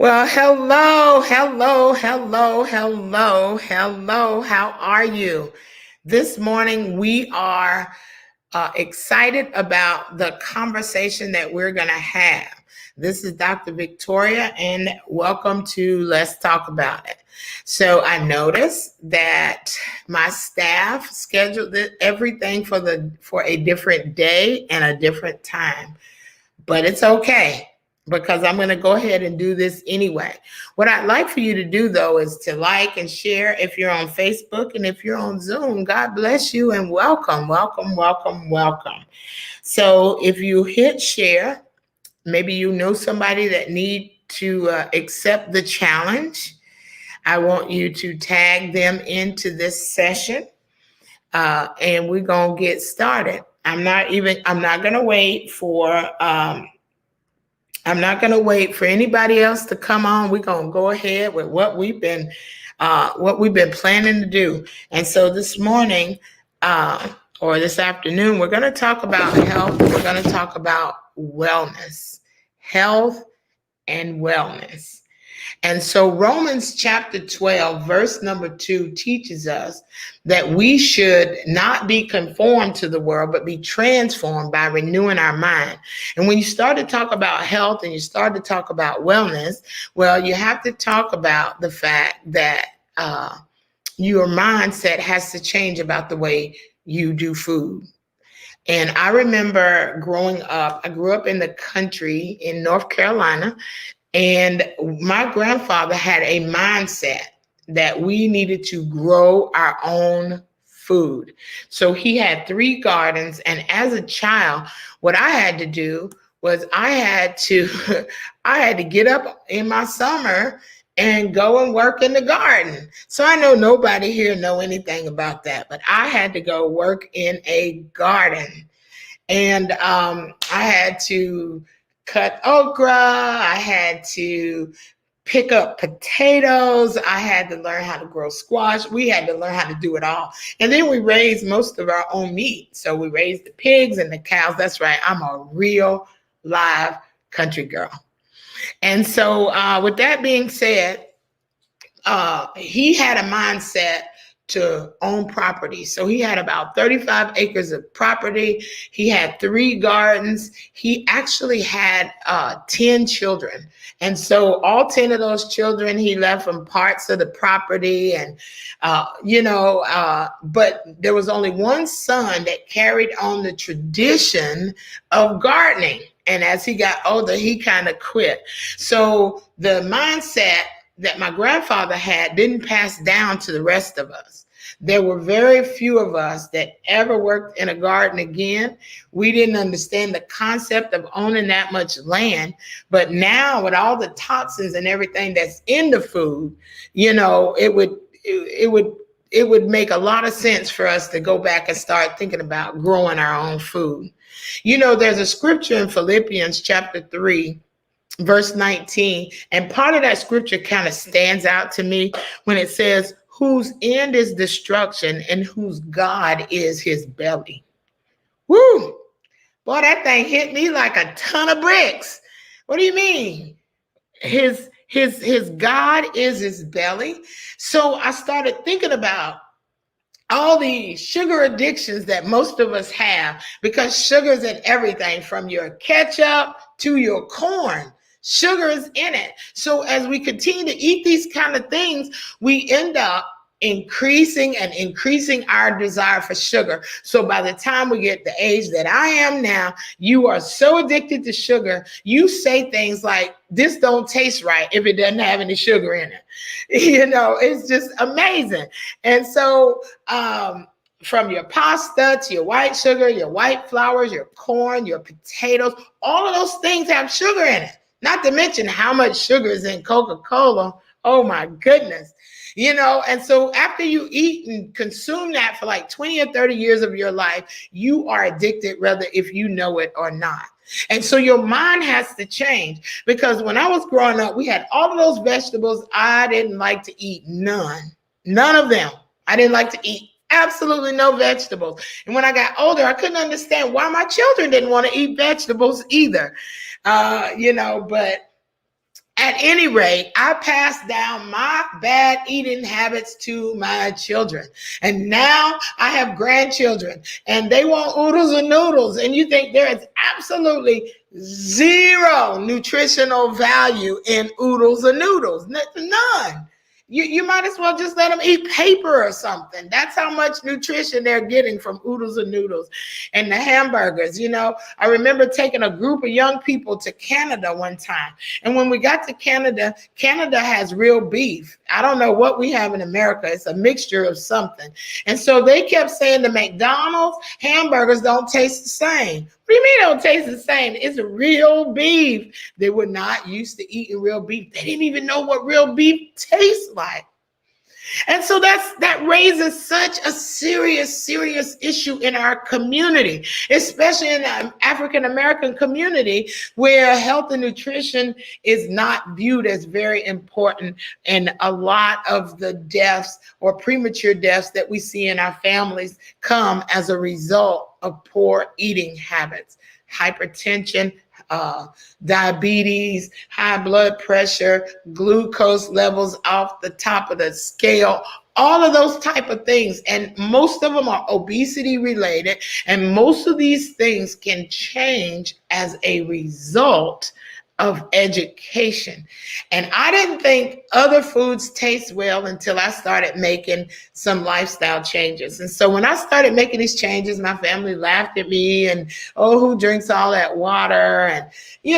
Well, hello. How are you? This morning, we are excited about the conversation that we're going to have. This is Dr. Victoria, and welcome to Let's Talk About It. So, I noticed that my staff scheduled everything for a different day and a different time, but it's okay because I'm going to go ahead and do this anyway. What I'd like for you to do, though, is to like and share if you're on Facebook, and if you're on Zoom, God bless you and welcome. So if you hit share, maybe you know somebody that need to accept the challenge. I want you to tag them into this session, and we're going to get started. I'm not going to wait for anybody else to come on. We're gonna go ahead with what we've been planning to do. And so this morning, or this afternoon, we're gonna talk about health. We're gonna talk about wellness, health and wellness. And so Romans chapter 12, verse number 2 teaches us that we should not be conformed to the world, but be transformed by renewing our mind. And when you start to talk about health and you start to talk about wellness, well, you have to talk about the fact that your mindset has to change about the way you do food. And I remember growing up, I grew up in the country in North Carolina, and my grandfather had a mindset that we needed to grow our own food. So he had 3 gardens. And as a child, what I had to do was I had to get up in my summer and go and work in the garden. So I know nobody here know anything about that, but I had to go work in a garden. And I had to cut okra. I had to pick up potatoes. I had to learn how to grow squash. We had to learn how to do it all. And then we raised most of our own meat. So we raised the pigs and the cows. That's right. I'm a real live country girl. And so with that being said, he had a mindset to own property. So he had about 35 acres of property. He had 3 gardens. He actually had 10 children. And so all 10 of those children, he left them parts of the property. And, but there was only one son that carried on the tradition of gardening. And as he got older, he kind of quit. So the mindset that my grandfather had didn't pass down to the rest of us. There were very few of us that ever worked in a garden again. We didn't understand the concept of owning that much land. But now with all the toxins and everything that's in the food, it would make a lot of sense for us to go back and start thinking about growing our own food. There's a scripture in Philippians chapter 3, verse 19, and part of that scripture kind of stands out to me when it says, whose end is destruction and whose God is his belly. Woo! Boy, that thing hit me like a ton of bricks. What do you mean? His God is his belly. So I started thinking about all the sugar addictions that most of us have, because sugar's in everything from your ketchup to your corn. Sugar is in it. So as we continue to eat these kind of things, we end up increasing our desire for sugar. So by the time we get the age that I am now, you are so addicted to sugar, you say things like, this don't taste right if it doesn't have any sugar in it. It's just amazing. And so from your pasta to your white sugar, your white flours, your corn, your potatoes, all of those things have sugar in it. Not to mention how much sugar is in Coca-Cola. Oh my goodness. And so after you eat and consume that for like 20 or 30 years of your life, you are addicted, whether if you know it or not. And so your mind has to change, because when I was growing up, we had all of those vegetables. I didn't like to eat none of them. I didn't like to eat absolutely no vegetables. And when I got older, I couldn't understand why my children didn't want to eat vegetables either. But At any rate, I passed down my bad eating habits to my children. And now I have grandchildren and they want oodles and noodles. And you think there is absolutely zero nutritional value in oodles and noodles. None. You might as well just let them eat paper or something. That's how much nutrition they're getting from oodles and noodles and the hamburgers. I remember taking a group of young people to Canada one time. And when we got to Canada, Canada has real beef. I don't know what we have in America. It's a mixture of something. And so they kept saying the McDonald's hamburgers don't taste the same. What do you mean it don't taste the same? It's real beef. They were not used to eating real beef. They didn't even know what real beef tastes like. And so that raises such a serious issue in our community, especially in the African American community, where health and nutrition is not viewed as very important. And a lot of the deaths or premature deaths that we see in our families come as a result of poor eating habits, hypertension, diabetes, high blood pressure, glucose levels off the top of the scale, all of those type of things. And most of them are obesity related. And most of these things can change as a result of education. And I didn't think other foods taste well until I started making some lifestyle changes. And so when I started making these changes, my family laughed at me and, oh, who drinks all that water? And,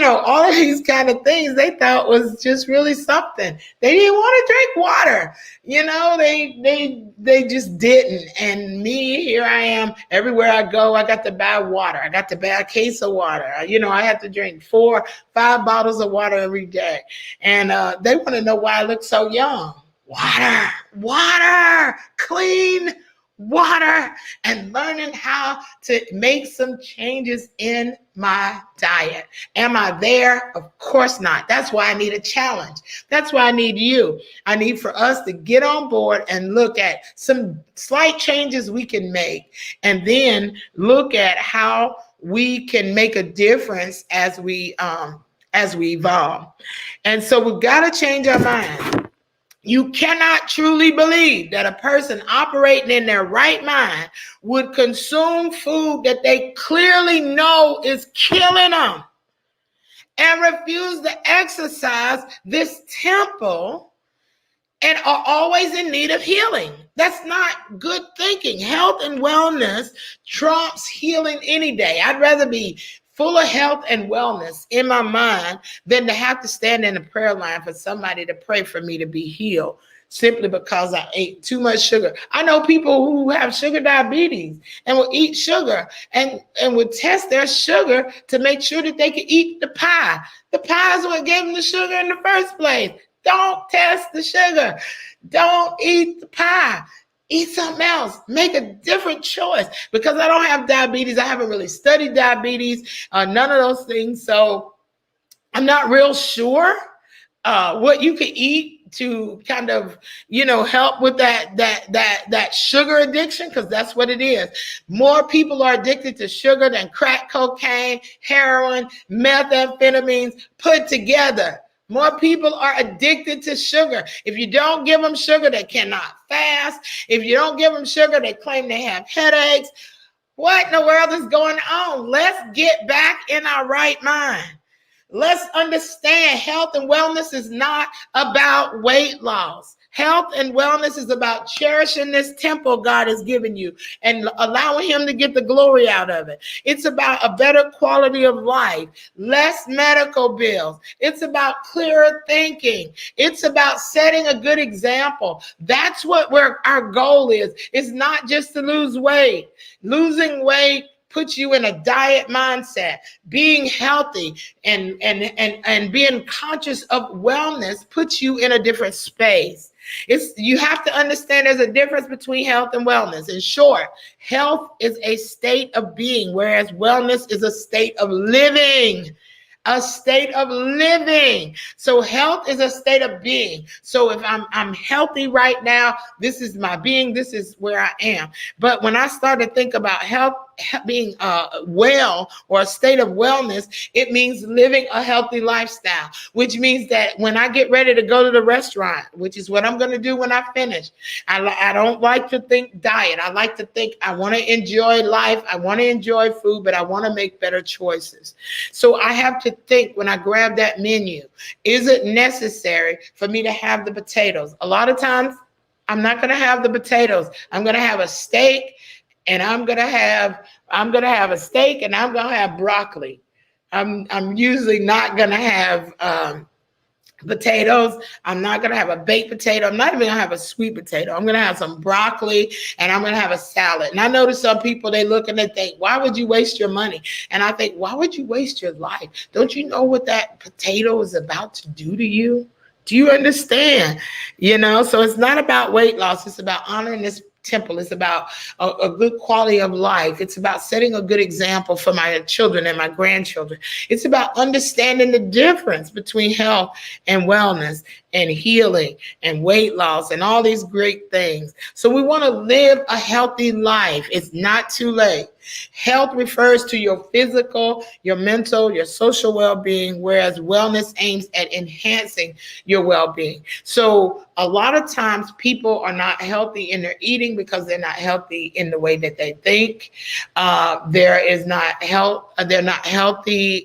all of these kind of things they thought was just really something. They didn't want to drink water. They just didn't. And me, here I am, everywhere I go, I got to buy water. I got to buy a case of water. I have to drink 4-5 bottles of water every day. And they want to know why I look so young. Water, clean water, and learning how to make some changes in my diet. Am I there? Of course not. That's why I need a challenge. That's why I need you. I need for us to get on board and look at some slight changes we can make, and then look at how we can make a difference as we evolve. And so we've got to change our mind. You cannot truly believe that a person operating in their right mind would consume food that they clearly know is killing them and refuse to exercise this temple and are always in need of healing. That's not good thinking. Health and wellness trumps healing any day. I'd rather be full of health and wellness in my mind than to have to stand in a prayer line for somebody to pray for me to be healed simply because I ate too much sugar. I know people who have sugar diabetes and will eat sugar and would test their sugar to make sure that they could eat the pie. The pie is what gave them the sugar in the first place. Don't test the sugar. Don't eat the pie. Eat something else. Make a different choice. Because I don't have diabetes. I haven't really studied diabetes. None of those things. So I'm not real sure what you could eat to kind of, help with that sugar addiction, because that's what it is. More people are addicted to sugar than crack cocaine, heroin, methamphetamines put together. More people are addicted to sugar. If you don't give them sugar, they cannot fast. If you don't give them sugar, they claim they have headaches. What in the world is going on? Let's get back in our right mind. Let's understand health and wellness is not about weight loss. Health and wellness is about cherishing this temple God has given you and allowing him to get the glory out of it. It's about a better quality of life, less medical bills. It's about clearer thinking. It's about setting a good example. That's what our goal is. It's not just to lose weight. Losing weight puts you in a diet mindset. Being healthy and being conscious of wellness puts you in a different space. You have to understand there's a difference between health and wellness. In short, health is a state of being, whereas wellness is a state of living. A state of living. So health is a state of being. So if I'm healthy right now, this is my being, this is where I am. But when I started to think about health being well, or a state of wellness, it means living a healthy lifestyle, which means that when I get ready to go to the restaurant, which is what I'm going to do when I finish, I don't like to think diet. I like to think I want to enjoy life. I want to enjoy food, but I want to make better choices. So I have to think when I grab that menu, is it necessary for me to have the potatoes? A lot of times I'm not going to have the potatoes. I'm going to have a steak, and I'm going to have a steak, and I'm going to have broccoli. I'm usually not going to have potatoes. I'm not going to have a baked potato. I'm not even going to have a sweet potato. I'm going to have some broccoli, and I'm going to have a salad. And I notice some people, they look and they think, why would you waste your money? And I think, why would you waste your life? Don't you know what that potato is about to do to you? Do you understand? So it's not about weight loss. It's about honoring this temple. It's about a good quality of life. It's about setting a good example for my children and my grandchildren. It's about understanding the difference between health and wellness and healing and weight loss and all these great things. So we want to live a healthy life. It's not too late. Health refers to your physical, your mental, your social well-being, whereas wellness aims at enhancing your well-being. So a lot of times people are not healthy in their eating because they're not healthy in the way that they think. They're not healthy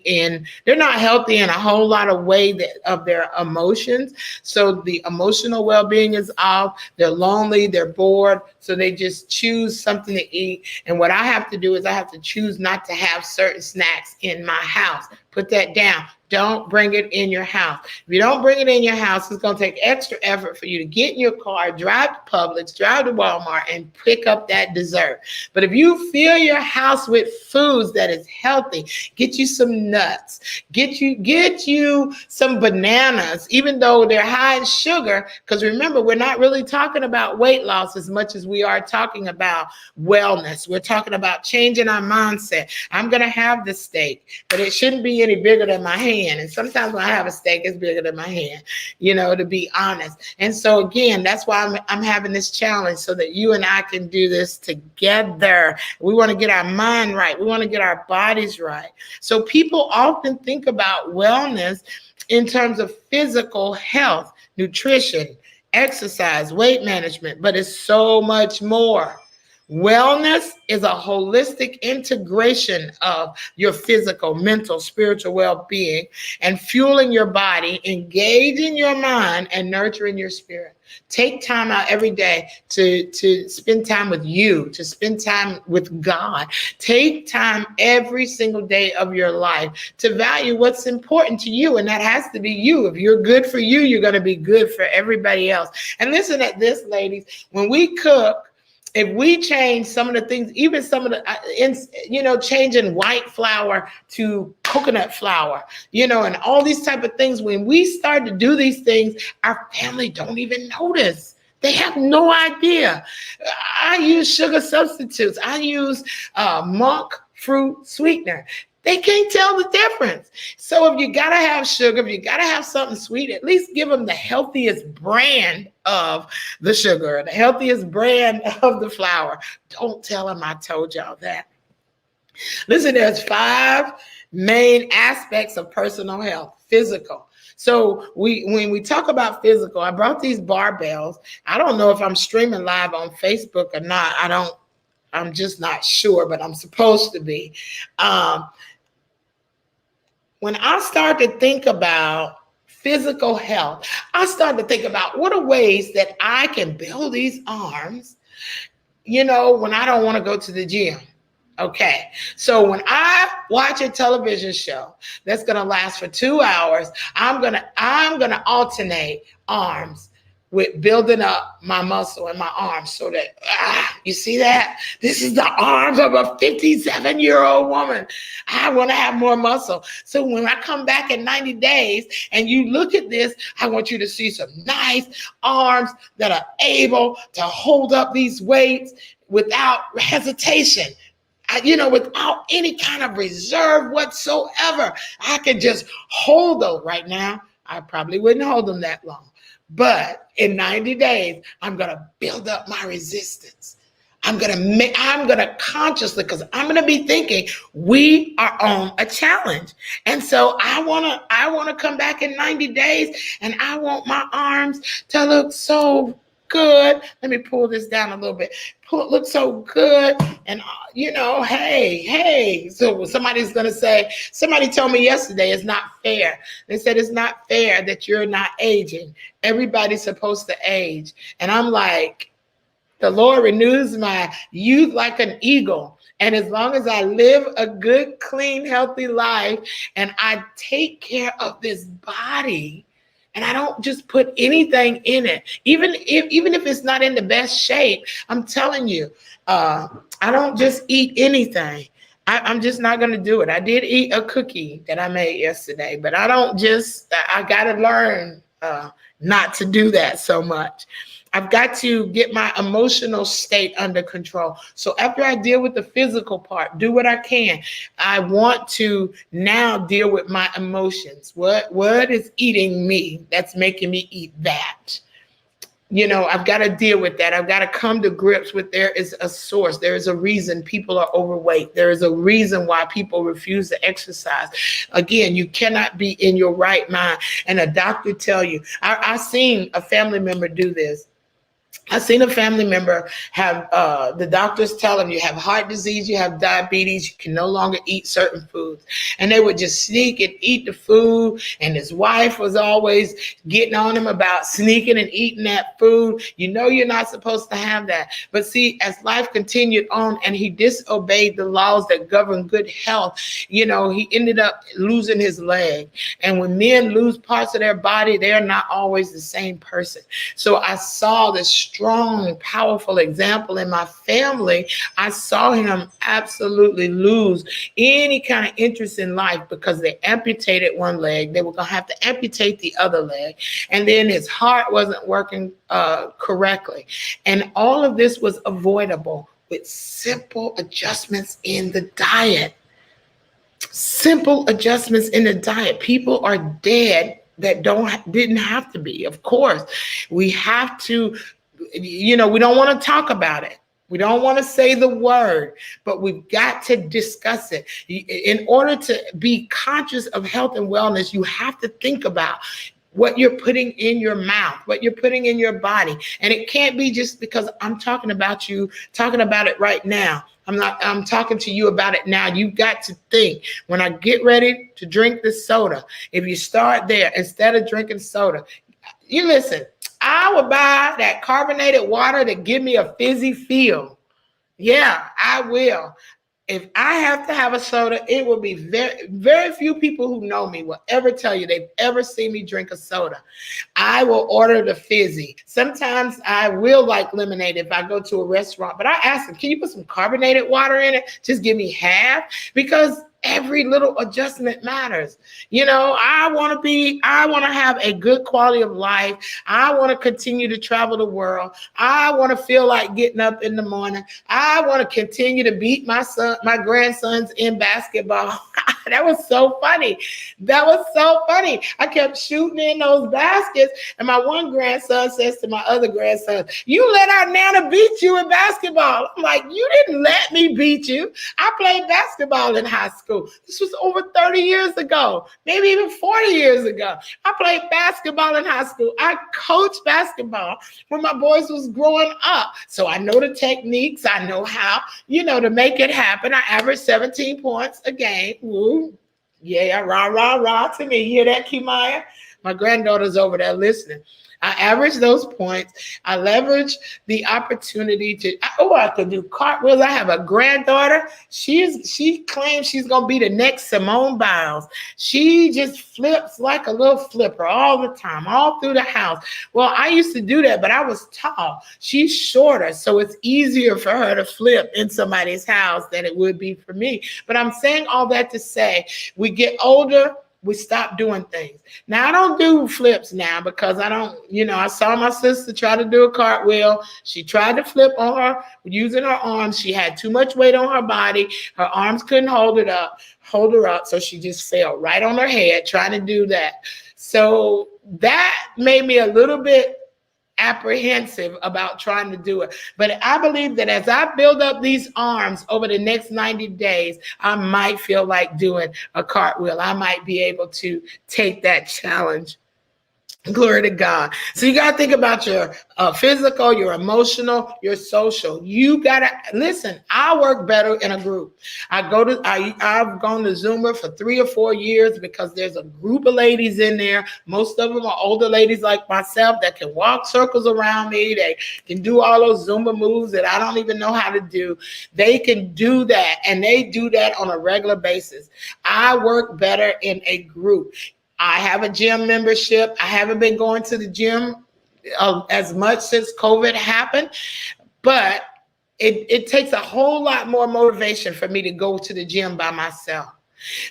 in a whole lot of way of their emotions. So the emotional well-being is off. They're lonely, they're bored, so they just choose something to eat. And what I have to do is I have to choose not to have certain snacks in my house. Put that down. Don't bring it in your house. If you don't bring it in your house, it's going to take extra effort for you to get in your car, drive to Publix, drive to Walmart, and pick up that dessert. But if you fill your house with foods that is healthy, get you some nuts, get you some bananas, even though they're high in sugar, because remember, we're not really talking about weight loss as much as we are talking about wellness. We're talking about changing our mindset. I'm going to have the steak, but it shouldn't be any bigger than my hand. And sometimes when I have a steak, it's bigger than my hand, to be honest. And so again, that's why I'm having this challenge, so that you and I can do this together. We want to get our mind right. We want to get our bodies right. So people often think about wellness in terms of physical health, nutrition, exercise, weight management, but it's so much more. Wellness is a holistic integration of your physical, mental, spiritual well-being, and fueling your body, engaging your mind, and nurturing your spirit. Take time out every day to spend time with you, to spend time with God. Take time every single day of your life to value what's important to you, and that has to be you. If you're good for you, you're going to be good for everybody else. And listen at this, ladies. When we cook, if we change some of the things, even some of the, changing white flour to coconut flour, and all these type of things, when we start to do these things, our family don't even notice. They have no idea. I use sugar substitutes. I use monk fruit sweetener. They can't tell the difference. So if you got to have sugar, if you got to have something sweet, at least give them the healthiest brand of the sugar, the healthiest brand of the flour. Don't tell them I told y'all that. Listen, there's 5 main aspects of personal health. Physical. So when we talk about physical, I brought these barbells. I don't know if I'm streaming live on Facebook or not. I'm just not sure, but I'm supposed to be. When I start to think about physical health, I start to think about what are ways that I can build these arms, when I don't want to go to the gym. Okay, so when I watch a television show that's gonna last for 2 hours, I'm gonna alternate arms with building up my muscle in my arms, so that, you see that? This is the arms of a 57-year-old woman. I want to have more muscle. So when I come back in 90 days and you look at this, I want you to see some nice arms that are able to hold up these weights without hesitation. Without any kind of reserve whatsoever. I can just hold those. Right now, I probably wouldn't hold them that long. But in 90 days, I'm going to build up my resistance. I'm gonna consciously, because I'm gonna be thinking we are on a challenge. And so I wanna come back in 90 days and I want my arms to look so good. Let me pull this down a little bit. Look so good. And hey. So somebody's gonna say, somebody told me yesterday it's not fair. They said it's not fair that you're not aging. Everybody's supposed to age. And I'm like, the Lord renews my youth like an eagle. And as long as I live a good, clean, healthy life and I take care of this body, and I don't just put anything in it, even if it's not in the best shape, I'm telling you, I don't just eat anything. I'm just not going to do it. I did eat a cookie that I made yesterday, but I got to learn not to do that so much. I've got to get my emotional state under control. So after I deal with the physical part, do what I can, I want to now deal with my emotions. What is eating me that's making me eat that? I've got to deal with that. I've got to come to grips with there is a source. There is a reason people are overweight. There is a reason why people refuse to exercise. Again, you cannot be in your right mind. And a doctor tell you, I've seen a family member do this. I've seen a family member have the doctors tell them you have heart disease, you have diabetes, you can no longer eat certain foods. And they would just sneak and eat the food. And his wife was always getting on him about sneaking and eating that food. You're not supposed to have that. But see, as life continued on and he disobeyed the laws that govern good health, he ended up losing his leg. And when men lose parts of their body, they're not always the same person. So I saw this strong, powerful example in my family. I saw him absolutely lose any kind of interest in life because they amputated one leg. They were going to have to amputate the other leg. And then his heart wasn't working correctly. And all of this was avoidable with simple adjustments in the diet. Simple adjustments in the diet. People are dead that didn't have to be. Of course, we have to, we don't want to talk about it. We don't want to say the word, but we've got to discuss it. In order to be conscious of health and wellness, you have to think about what you're putting in your mouth, what you're putting in your body. And it can't be just because I'm talking about it right now. I'm talking to you about it now. You've got to think, when I get ready to drink the soda, if you start there, instead of drinking soda, you listen, I would buy that carbonated water to give me a fizzy feel. Yeah, I will. If I have to have a soda, it will be very, very few people who know me will ever tell you they've ever seen me drink a soda. I will order the fizzy. Sometimes I will like lemonade if I go to a restaurant, but I ask them, can you put some carbonated water in it? Just give me half, because every little adjustment matters. I want to have a good quality of life. I want to continue to travel the world. I want to feel like getting up in the morning. I want to continue to beat my grandsons in basketball. That was so funny. I kept shooting in those baskets. And my one grandson says to my other grandson, you let our Nana beat you in basketball. I'm like, you didn't let me beat you. I played basketball in high school. This was over 30 years ago, maybe even 40 years ago. I played basketball in high school. I coached basketball when my boys was growing up. So I know the techniques. I know how, to make it happen. I averaged 17 points a game. Woo. Yeah, rah, rah, rah to me. You hear that, Kimaya? My granddaughter's over there listening. I average those points. I leverage the opportunity I could do cartwheels. I have a granddaughter. She claims she's going to be the next Simone Biles. She just flips like a little flipper all the time, all through the house. Well, I used to do that, but I was tall. She's shorter, so it's easier for her to flip in somebody's house than it would be for me. But I'm saying all that to say, we get older, we stop doing things. Now, I don't do flips now because I saw my sister try to do a cartwheel. She tried to flip on her using her arms. She had too much weight on her body. Her arms couldn't hold her up. So she just fell right on her head trying to do that. So that made me a little bit apprehensive about trying to do it. But I believe that as I build up these arms over the next 90 days, I might feel like doing a cartwheel. I might be able to take that challenge. Glory to God. So you got to think about your physical, your emotional, your social. You got to listen. I work better in a group. I've gone to Zumba for 3 or 4 years because there's a group of ladies in there. Most of them are older ladies like myself that can walk circles around me. They can do all those Zumba moves that I don't even know how to do. They can do that, and they do that on a regular basis. I work better in a group. I have a gym membership. I haven't been going to the gym as much since COVID happened, but it takes a whole lot more motivation for me to go to the gym by myself.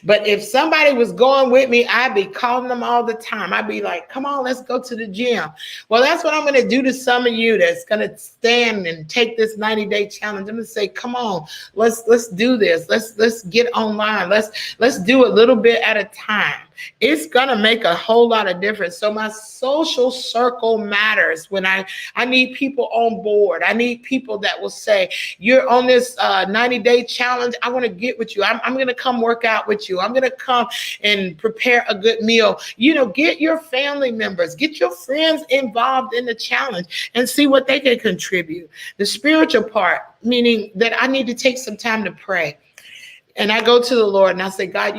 But if somebody was going with me, I'd be calling them all the time. I'd be like, come on, let's go to the gym. Well, that's what I'm going to do to some of you that's going to stand and take this 90-day challenge. I'm going to say, come on, let's do this. Let's get online. Let's do a little bit at a time. It's going to make a whole lot of difference. So my social circle matters. When I need people on board. I need people that will say, you're on this 90-day challenge. I want to get with you. I'm going to come work out with you. I'm going to come and prepare a good meal. Get your family members, get your friends involved in the challenge and see what they can contribute. The spiritual part, meaning that I need to take some time to pray. And I go to the Lord and I say, God,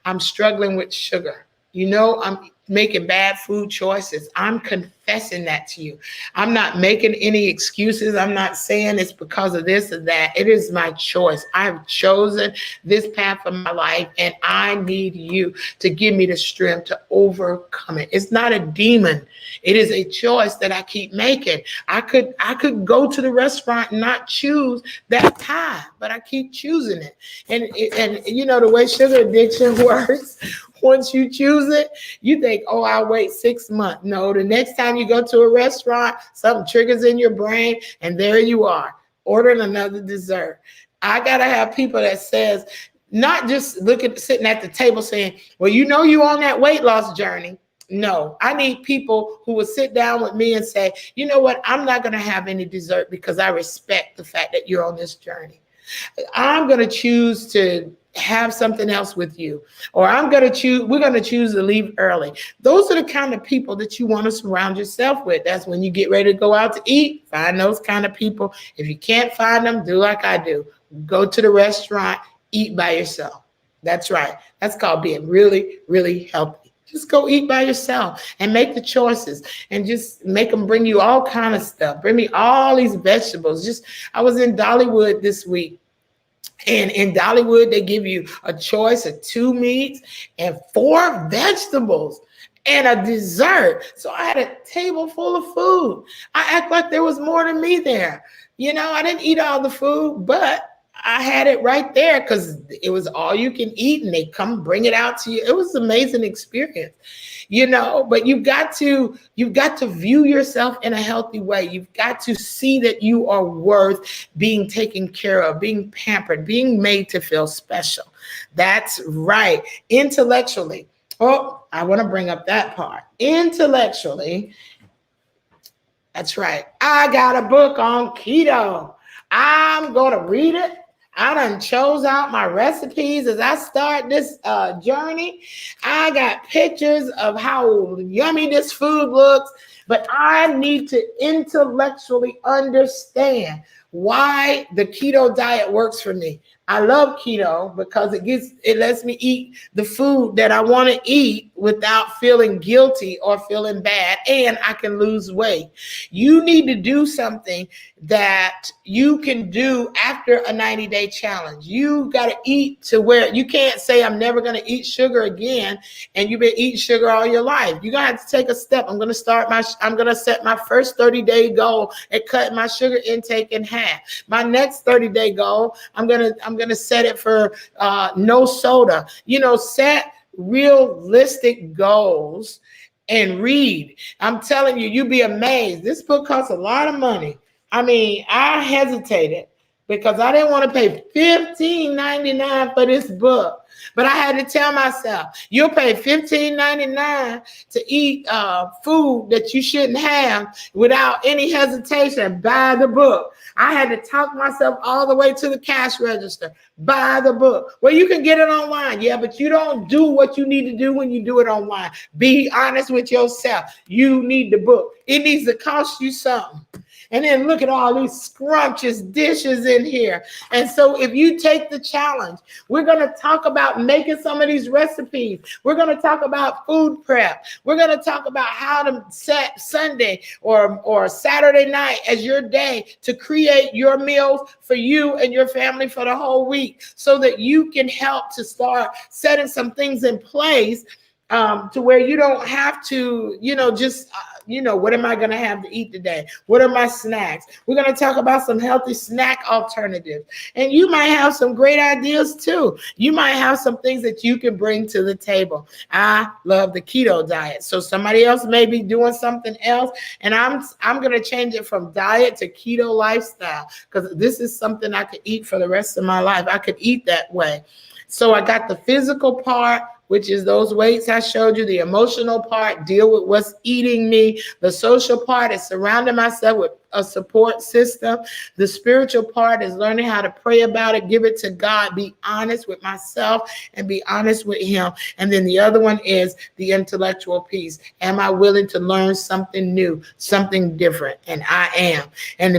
I'm struggling with sugar. I'm making bad food choices. I'm confessing that to you. I'm not making any excuses. I'm not saying it's because of this or that. It is my choice. I've chosen this path of my life, and I need you to give me the strength to overcome it. It's not a demon. It is a choice that I keep making. I could go to the restaurant and not choose that pie, but I keep choosing it. And the way sugar addiction works, once you choose it, you think, oh, I'll wait 6 months. No, the next time you go to a restaurant, something triggers in your brain, and there you are, ordering another dessert. I got to have people that says, not just sitting at the table saying, well, you on that weight loss journey. No, I need people who will sit down with me and say, you know what, I'm not going to have any dessert because I respect the fact that you're on this journey. I'm going to choose to have something else with you, or we're going to choose to leave early. Those are the kind of people that you want to surround yourself with. That's when you get ready to go out to eat, find those kind of people. If you can't find them, do like I do. Go to the restaurant, eat by yourself. That's right. That's called being really, really healthy. Just go eat by yourself and make the choices and just make them bring you all kind of stuff. Bring me all these vegetables. I was in Dollywood this week. And in Dollywood, they give you a choice of 2 meats and 4 vegetables and a dessert. So I had a table full of food. I act like there was more than me there. I didn't eat all the food, but I had it right there because it was all you can eat, and they come bring it out to you. It was an amazing experience, but you've got to view yourself in a healthy way. You've got to see that you are worth being taken care of, being pampered, being made to feel special. That's right. Intellectually. Oh, I want to bring up that part. Intellectually. That's right. I got a book on keto. I'm going to read it. I done chose out my recipes as I start this journey. I got pictures of how yummy this food looks, but I need to intellectually understand why the keto diet works for me. I love keto because it lets me eat the food that I want to eat without feeling guilty or feeling bad, and I can lose weight. You need to do something that you can do after a 90-day challenge. You got to eat to where you can't say, I'm never going to eat sugar again, and you've been eating sugar all your life. You're going to have to take a step. I'm going to set my first 30-day goal at cutting my sugar intake in half. My next 30-day goal, I'm going to set it for no soda. Set realistic goals and read. I'm telling you, you'd be amazed. This book costs a lot of money. I mean, I hesitated because I didn't want to pay $15.99 for this book. But I had to tell myself, you'll pay $15.99 to eat food that you shouldn't have without any hesitation. Buy the book. I had to talk myself all the way to the cash register. Buy the book. Well, you can get it online. Yeah, but you don't do what you need to do when you do it online. Be honest with yourself. You need the book. It needs to cost you something. And then look at all these scrumptious dishes in here. And so if you take the challenge, we're going to talk about making some of these recipes. We're going to talk about food prep. We're going to talk about how to set Sunday or Saturday night as your day to create your meals for you and your family for the whole week, so that you can help to start setting some things in place to where you don't have to, just, what am I going to have to eat today? What are my snacks? We're going to talk about some healthy snack alternatives. And you might have some great ideas too. You might have some things that you can bring to the table. I love the keto diet. So somebody else may be doing something else. And I'm going to change it from diet to keto lifestyle, because this is something I could eat for the rest of my life. I could eat that way. So I got the physical part, which is those weights I showed you. The emotional part, deal with what's eating me. The social part is surrounding myself with a support system. The spiritual part is learning how to pray about it, give it to God, be honest with myself and be honest with him. And then the other one is the intellectual piece. Am I willing to learn something new, something different? And I am. And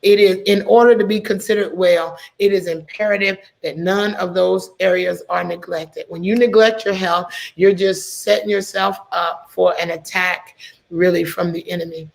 it is, in order to be considered well, it is imperative that none of those areas are neglected. When you neglect your health, you're just setting yourself up for an attack, really, from the enemy.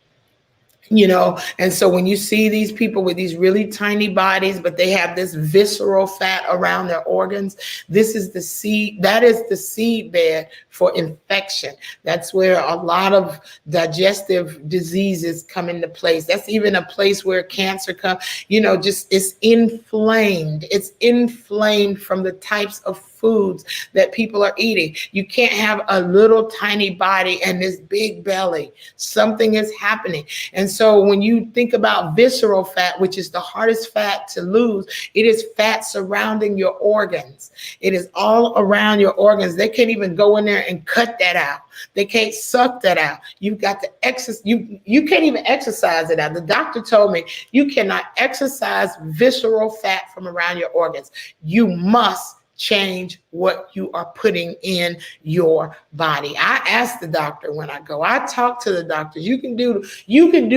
And so when you see these people with these really tiny bodies, but they have this visceral fat around their organs, this is the seed, that is the seedbed for infection. That's where a lot of digestive diseases come into place. That's even a place where cancer comes, it's inflamed. It's inflamed from the types of foods that people are eating. You can't have a little tiny body and this big belly. Something is happening. And so when you think about visceral fat, which is the hardest fat to lose, it is fat surrounding your organs. It is all around your organs. They can't even go in there and cut that out. They can't suck that out. You've got to exercise. You can't even exercise it out. The doctor told me you cannot exercise visceral fat from around your organs. You must change what you are putting in your body. I ask the doctor when I go. I talk to the doctors. You can do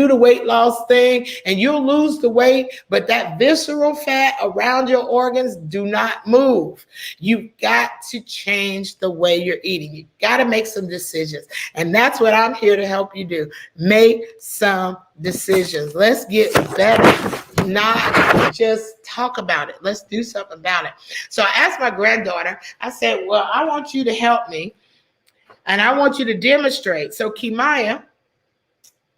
the weight loss thing and you'll lose the weight, but that visceral fat around your organs do not move. You've got to change the way you're eating. You've got to make some decisions. And that's what I'm here to help you do. Make some decisions. Let's get better. Not just talk about it. Let's do something about it. So I asked my granddaughter, I said, well, I want you to help me and I want you to demonstrate. So Kimaya,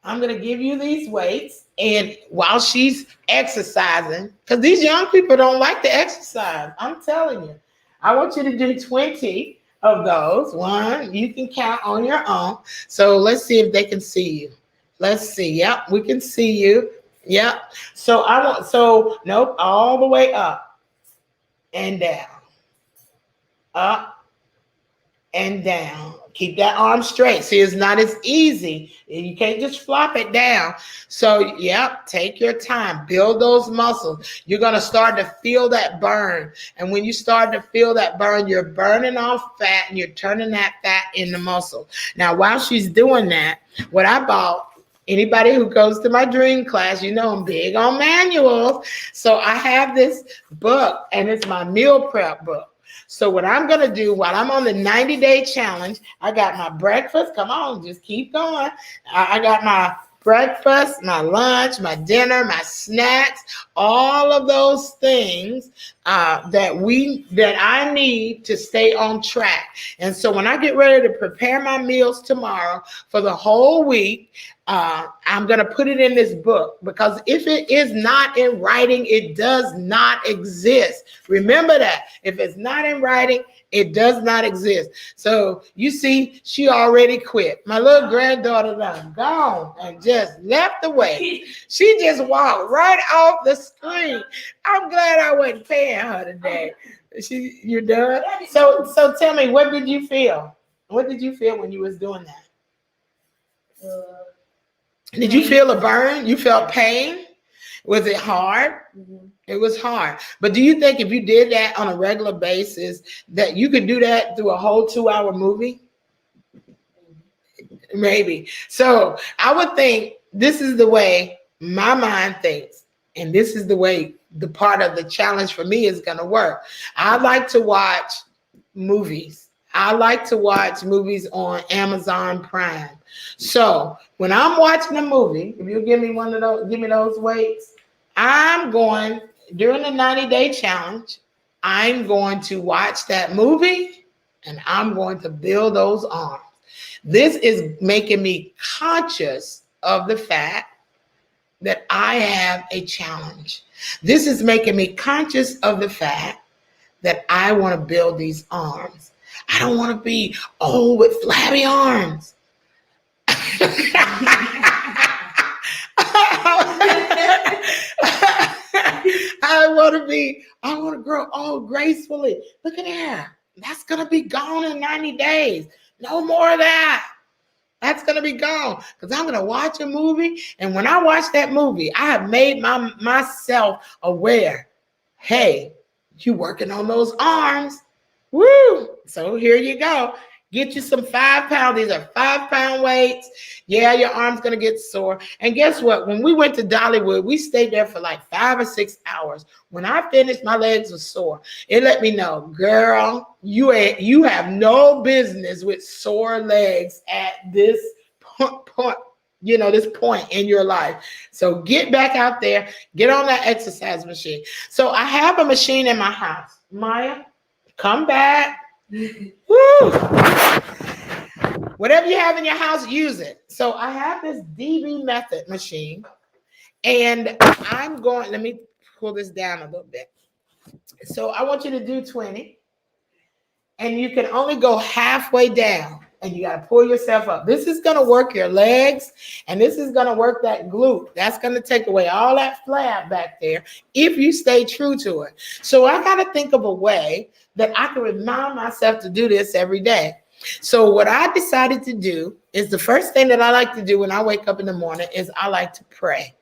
I'm going to give you these weights, and while she's exercising, because these young people don't like to exercise, I'm telling you, I want you to do 20 of those. One, you can count on your own. So let's see if they can see you. Let's see. Yep, we can see you. Yep. So nope, all the way up and down. Up and down. Keep that arm straight. See, it's not as easy. You can't just flop it down. So, yep, take your time. Build those muscles. You're going to start to feel that burn. And when you start to feel that burn, you're burning off fat and you're turning that fat into muscle. Now, while she's doing that, what I bought, anybody who goes to my dream class, I'm big on manuals. So I have this book, and it's my meal prep book. So what I'm going to do while I'm on the 90-day challenge, I got my breakfast. Come on, just keep going. I got my breakfast, my lunch, my dinner, my snacks, all of those things that I need to stay on track. And so when I get ready to prepare my meals tomorrow for the whole week, I'm going to put it in this book, because if it is not in writing, it does not exist. Remember that. If it's not in writing, It does not exist. So you see, she already quit. My little granddaughter done gone and just left the way. She just walked right off the screen. I'm glad I wasn't paying her today. You're done? So tell me, what did you feel? What did you feel when you was doing that? Did you feel a burn? You felt pain? Was it hard? Mm-hmm. It was hard. But do you think if you did that on a regular basis, that you could do that through a whole 2-hour movie? Maybe. So I would think this is the way my mind thinks. And this is the way the part of the challenge for me is going to work. I like to watch movies. I like to watch movies on Amazon Prime. So when I'm watching a movie, if you give me one of those, give me those weights, I'm going, during the 90-day challenge, I'm going to watch that movie and I'm going to build those arms. This is making me conscious of the fact that I have a challenge. This is making me conscious of the fact that I want to build these arms. I don't want to be old with flabby arms. I want to grow old gracefully. Look at that. That's going to be gone in 90 days. No more of that. That's going to be gone because I'm going to watch a movie. And when I watch that movie, I have made myself aware. Hey, you working on those arms. Woo. So here you go. Get you some 5 pound. These are 5-pound weights. Yeah, your arm's going to get sore. And guess what? When we went to Dollywood, we stayed there for like 5 or 6 hours. When I finished, my legs were sore. It let me know, girl, you have no business with sore legs at this point, this point in your life. So get back out there, get on that exercise machine. So I have a machine in my house. Maya, come back. Woo! Whatever you have in your house, use it. So I have this DB Method machine, and let me pull this down a little bit. So I want you to do 20, and you can only go halfway down, and you got to pull yourself up. This is going to work your legs, and this is going to work that glute. That's going to take away all that flab back there if you stay true to it. So I got to think of a way that I can remind myself to do this every day. So what I decided to do is the first thing that I like to do when I wake up in the morning is I like to pray.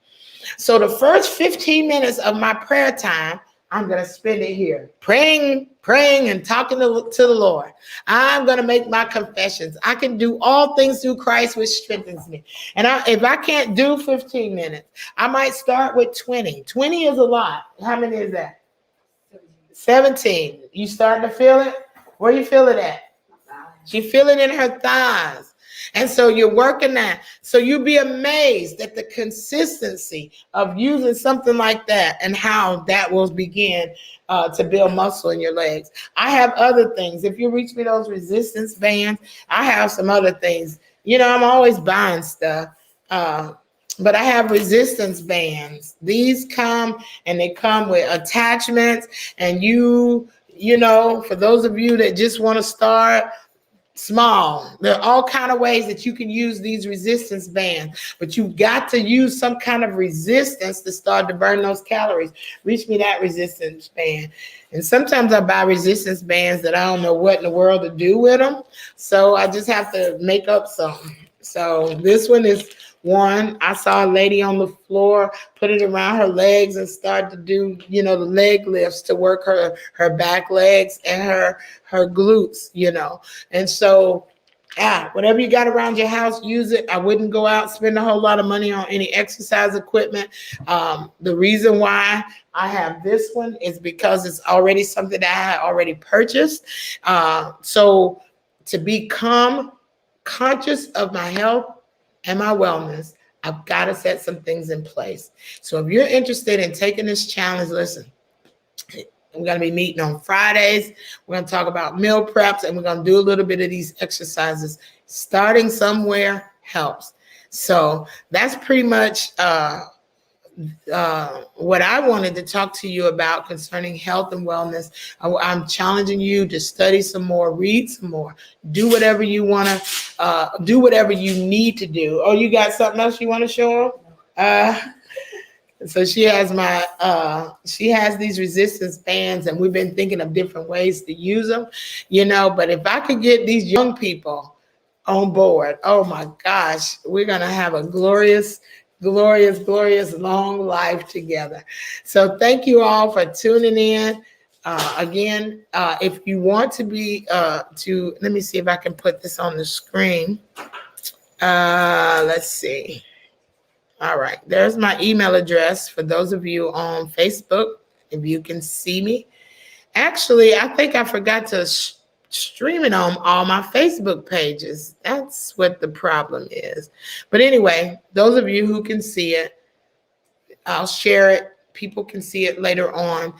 So the first 15 minutes of my prayer time, I'm going to spend it here praying and talking to the Lord. I'm going to make my confessions. I can do all things through Christ, which strengthens me. And if I can't do 15 minutes, I might start with 20. 20 is a lot. How many is that? 17. You starting to feel it? Where you feel it at? She feel it in her thighs. And so you're working that. So you'll be amazed at the consistency of using something like that and how that will begin to build muscle in your legs. I have other things. If you reach me those resistance bands, I have some other things. I'm always buying stuff. But I have resistance bands. These come with attachments. And for those of you that just want to start small, there are all kind of ways that you can use these resistance bands, but you've got to use some kind of resistance to start to burn those calories. Reach me that resistance band. And sometimes I buy resistance bands that I don't know what in the world to do with them. So I just have to make up some. So this one is one. I saw a lady on the floor put it around her legs and start to do, the leg lifts to work her back legs and her glutes, And so, whatever you got around your house, use it. I wouldn't go out, spend a whole lot of money on any exercise equipment. The reason why I have this one is because it's already something that I had already purchased. So to become conscious of my health and my wellness, I've got to set some things in place. So if you're interested in taking this challenge, listen, we're going to be meeting on Fridays. We're going to talk about meal preps, and we're going to do a little bit of these exercises. Starting somewhere helps. So that's pretty much what I wanted to talk to you about concerning health and wellness. I'm challenging you to study some more, read some more, do whatever you want to, do whatever you need to do. Oh, you got something else you want to show them? So she has these resistance bands, and we've been thinking of different ways to use them, but if I could get these young people on board, oh my gosh, we're going to have a glorious, glorious, glorious long life together. So thank you all for tuning in. Again, if you want to be, let me see if I can put this on the screen. Let's see. All right, there's my email address for those of you on Facebook, if you can see me. Actually, I think I forgot to stream it on all my Facebook pages. That's what the problem is. But anyway, those of you who can see it, I'll share it. People can see it later on.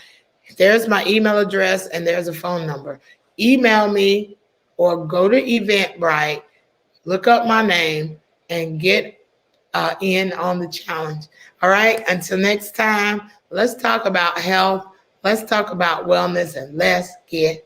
There's my email address and there's a phone number. Email me or go to Eventbrite, look up my name, and get in on the challenge. All right, until next time, let's talk about health, let's talk about wellness, and let's get